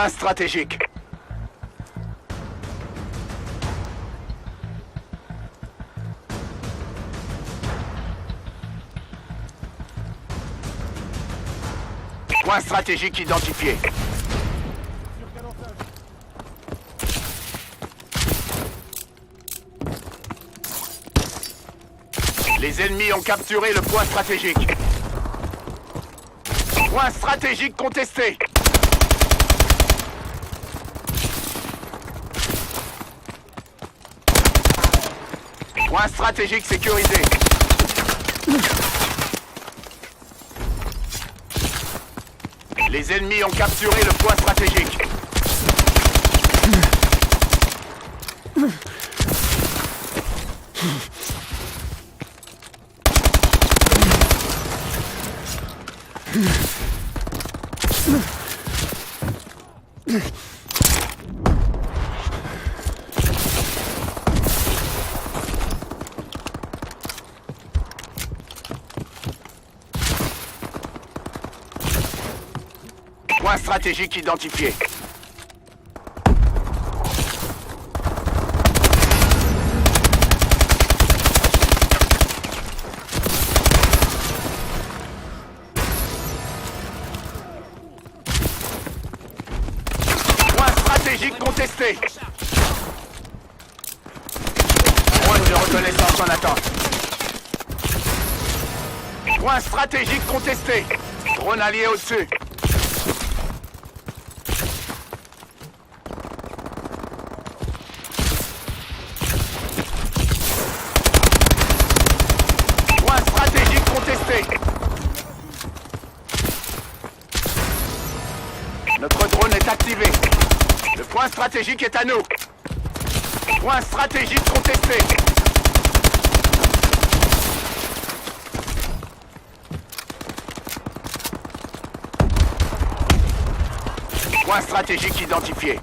Point stratégique. Point stratégique identifié. Les ennemis ont capturé le point stratégique. Point stratégique contesté. Point stratégique sécurisé. Les ennemis ont capturé le point stratégique. Point stratégique identifié. Point stratégique contesté. Drone de reconnaissance en attente. Point stratégique contesté. Drone allié au-dessus. Notre drone est activé. Le point stratégique est à nous. Point stratégique contesté. Point stratégique identifié.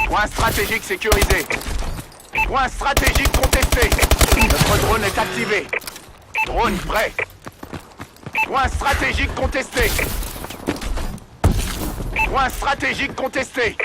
Point stratégique sécurisé. Point stratégique contesté. Notre drone est activé. Drone prêt. Point stratégique contesté. Point stratégique contesté.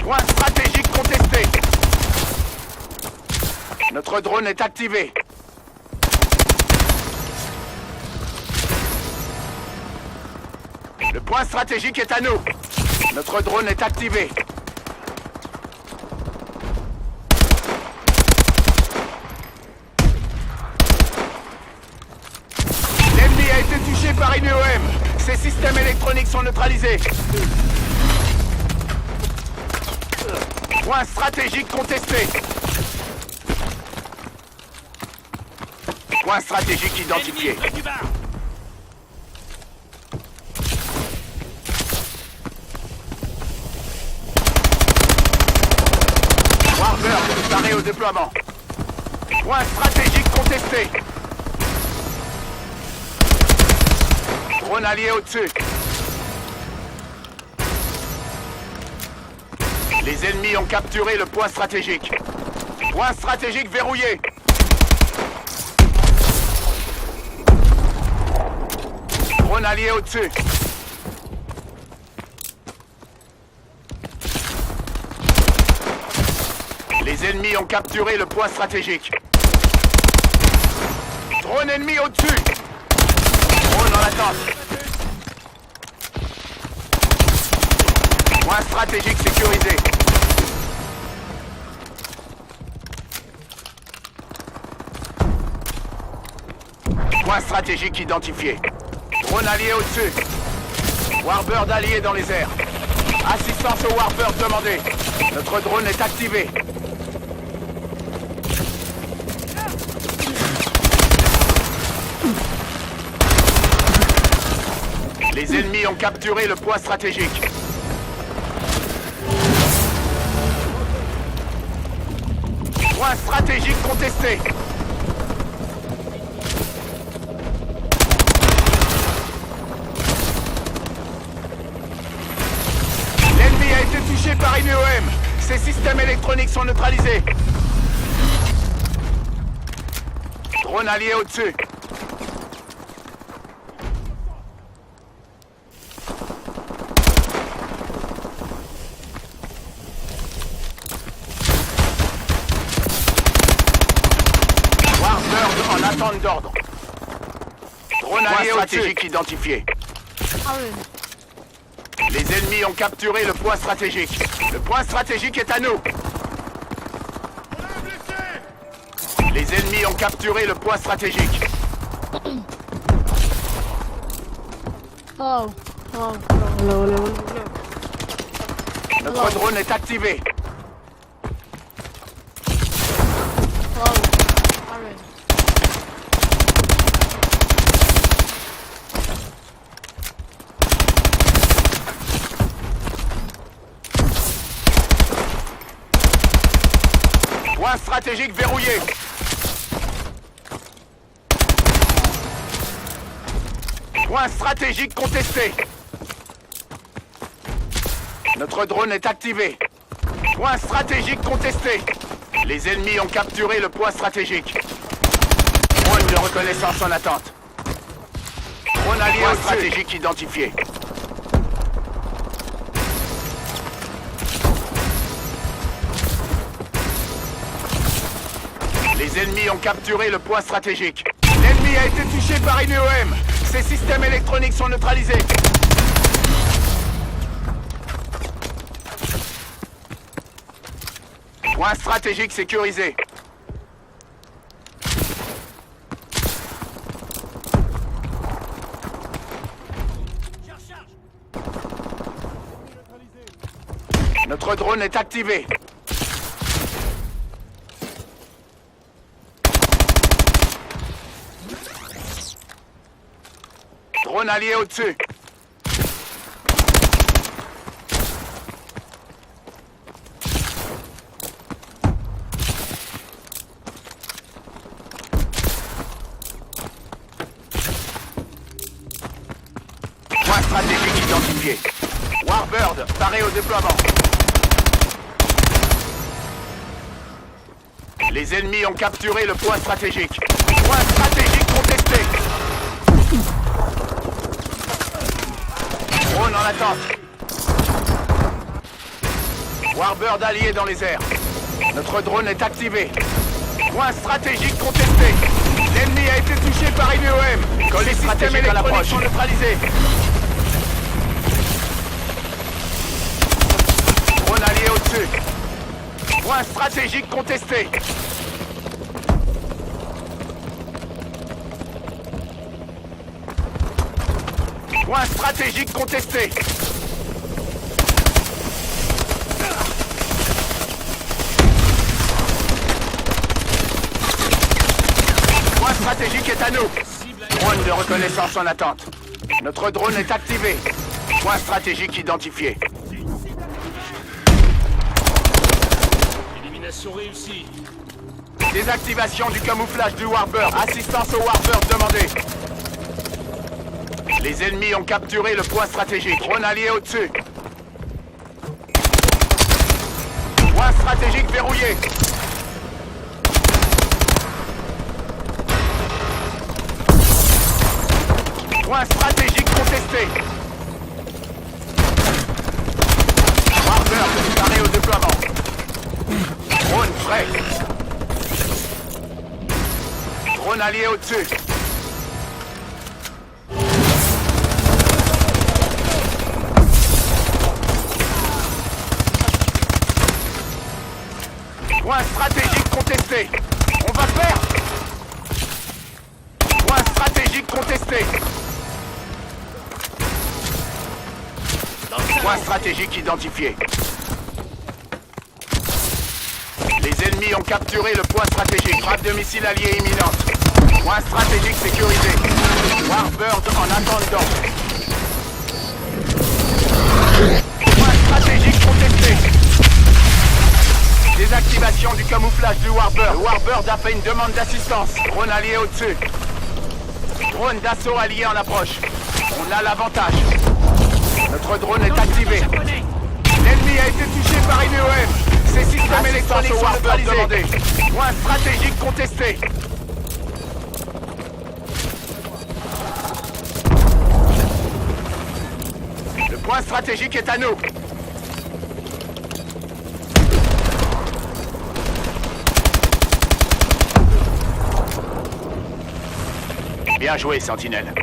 Point stratégique contesté. Notre drone est activé. Le point stratégique est à nous. Notre drone est activé. L'ennemi a été touché par une EOM. Ses systèmes électroniques sont neutralisés. Point stratégique contesté. Point stratégique identifié. Warbird préparé au déploiement. Point stratégique contesté. Drone allié au-dessus. Les ennemis ont capturé le point stratégique. Point stratégique verrouillé. Drone allié au-dessus. Les ennemis ont capturé le point stratégique. Drone ennemi au-dessus. Drone en attente. Point stratégique sécurisé. Point stratégique identifié. Drone allié au-dessus. Warbird allié dans les airs. Assistance au Warbird demandée. Notre drone est activé. Les ennemis ont capturé le point stratégique. Point stratégique contesté. L'ennemi a été touché par une EOM. Ses systèmes électroniques sont neutralisés. Drone allié au-dessus. Warbird en attente d'ordre. Drone allié stratégique identifié. Ah ouais. Les ennemis ont capturé le point stratégique. Le point stratégique est à nous. Les ennemis ont capturé le point stratégique. Oh. Oh. Notre drone est activé. Oh. Ah ouais. Point stratégique verrouillé. Point stratégique contesté. Notre drone est activé. Point stratégique contesté. Les ennemis ont capturé le point stratégique. Drone de reconnaissance en attente. Drone allié au stratégique identifié. Les ennemis ont capturé le point stratégique. L'ennemi a été touché par une EOM. Ses systèmes électroniques sont neutralisés. Point stratégique sécurisé. Notre drone est activé. Drone allié au-dessus. Point stratégique identifié. Warbird, paré au déploiement. Les ennemis ont capturé le point stratégique. Point stratégique contesté. Drone en attente. Warbird allié dans les airs. Notre drone est activé. Point stratégique contesté. L'ennemi a été touché par une EOM. Les systèmes électroniques sont neutralisés. Drone allié au-dessus. Point stratégique contesté. Point stratégique contesté. Point stratégique est à nous. Drone de reconnaissance en attente. Notre drone est activé. Point stratégique identifié. Élimination réussie. Désactivation du camouflage du Warbird. Assistance au Warbird demandée. Les ennemis ont capturé le point stratégique. Drone allié au-dessus. Point stratégique verrouillé. Point stratégique contesté. Warbird paré au déploiement. Drone prêt. Drone allié au-dessus. Point stratégique contesté. On va perdre. Point stratégique contesté. Point stratégique identifié. Les ennemis ont capturé le point stratégique. Frappe de missile allié imminente. Point stratégique sécurisé. Warbird en attente d'ordre. Point stratégique contesté. Désactivation du camouflage du Warbird. Le Warbird a fait une demande d'assistance. Drone allié au-dessus. Drone d'assaut allié en approche. On a l'avantage. Notre drone est activé. L'ennemi a été touché par une EOM. Ses systèmes électroniques sont neutralisés. Point stratégique contesté. point stratégique est à nous. Bien joué, Sentinelle.